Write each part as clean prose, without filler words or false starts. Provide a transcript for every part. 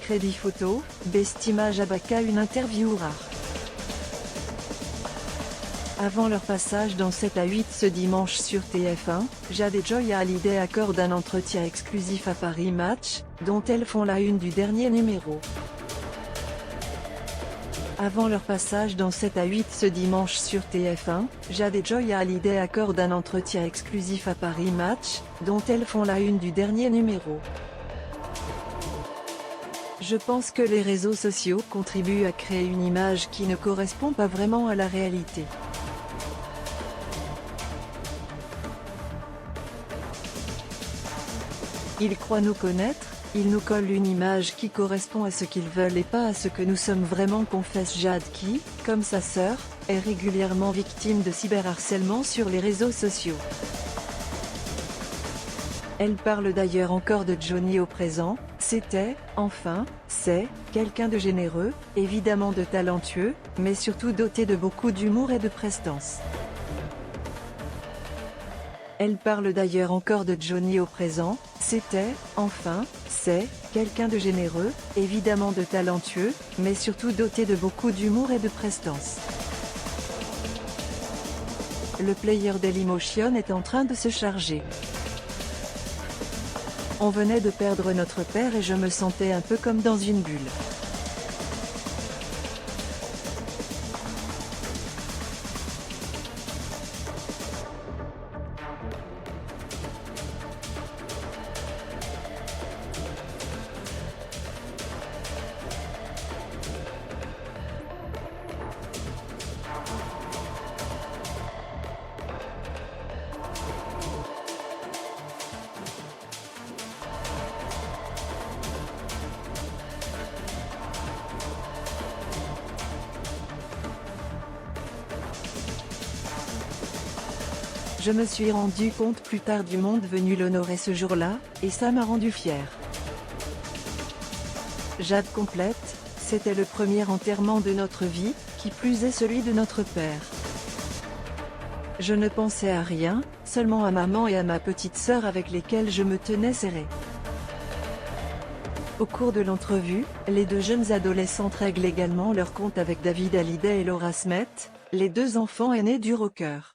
Crédit photo, Best Image Abaka. Une interview rare. Avant leur passage dans 7 à 8 ce dimanche sur TF1, Jade et Joy Hallyday accordent un entretien exclusif à Paris Match, dont elles font la une du dernier numéro. Avant leur passage dans 7 à 8 ce dimanche sur TF1, Jade et Joy Hallyday accordent un entretien exclusif à Paris Match, dont elles font la une du dernier numéro. Je pense que les réseaux sociaux contribuent à créer une image qui ne correspond pas vraiment à la réalité. Ils croient nous connaître, ils nous collent une image qui correspond à ce qu'ils veulent et pas à ce que nous sommes vraiment, confesse Jade qui, comme sa sœur, est régulièrement victime de cyberharcèlement sur les réseaux sociaux. Elle parle d'ailleurs encore de Johnny au présent. C'était, enfin, c'est, quelqu'un de généreux, évidemment de talentueux, mais surtout doté de beaucoup d'humour et de prestance. Elle parle d'ailleurs encore de Johnny au présent. C'était, enfin, c'est, quelqu'un de généreux, évidemment de talentueux, mais surtout doté de beaucoup d'humour et de prestance. Le player Dailymotion est en train de se charger. On venait de perdre notre père et je me sentais un peu comme dans une bulle. Je me suis rendu compte plus tard du monde venu l'honorer ce jour-là, et ça m'a rendu fière. Jade complète, c'était le premier enterrement de notre vie, qui plus est celui de notre père. Je ne pensais à rien, seulement à maman et à ma petite sœur avec lesquelles je me tenais serrée. Au cours de l'entrevue, les deux jeunes adolescentes règlent également leur compte avec David Hallyday et Laura Smet, les deux enfants aînés du rocker.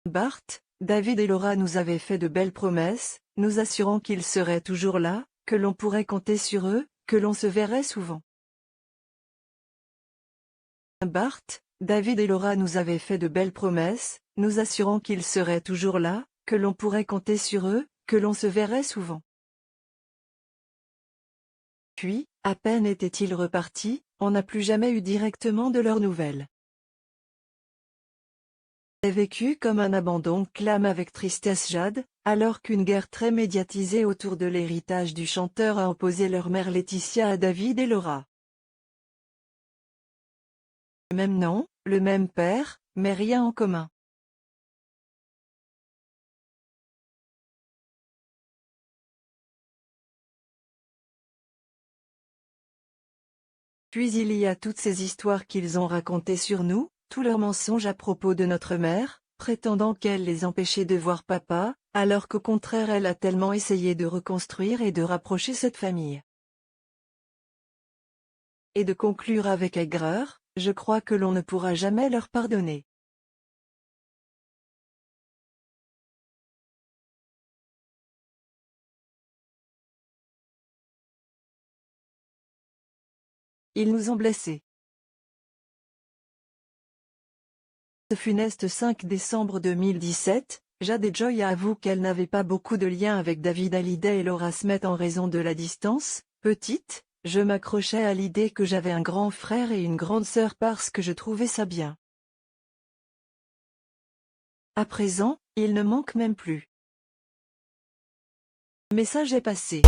Bart, David et Laura nous avaient fait de belles promesses, nous assurant qu'ils seraient toujours là, que l'on pourrait compter sur eux, que l'on se verrait souvent. Bart, David et Laura nous avaient fait de belles promesses, nous assurant qu'ils seraient toujours là, que l'on pourrait compter sur eux, que l'on se verrait souvent. Puis, à peine étaient-ils repartis, on n'a plus jamais eu directement de leurs nouvelles. J'ai vécu comme un abandon, clame avec tristesse Jade, alors qu'une guerre très médiatisée autour de l'héritage du chanteur a opposé leur mère Laetitia à David et Laura. Le même nom, le même père, mais rien en commun. Puis il y a toutes ces histoires qu'ils ont racontées sur nous, tous leurs mensonges à propos de notre mère, prétendant qu'elle les empêchait de voir papa, alors qu'au contraire elle a tellement essayé de reconstruire et de rapprocher cette famille. Et de conclure avec aigreur, je crois que l'on ne pourra jamais leur pardonner. Ils nous ont blessés. Ce funeste 5 décembre 2017, Jade et Joy avouent qu'elles n'avaient pas beaucoup de lien avec David Hallyday et Laura Smet en raison de la distance. Petite, je m'accrochais à l'idée que j'avais un grand frère et une grande sœur parce que je trouvais ça bien. À présent, il ne manque même plus. Le message est passé.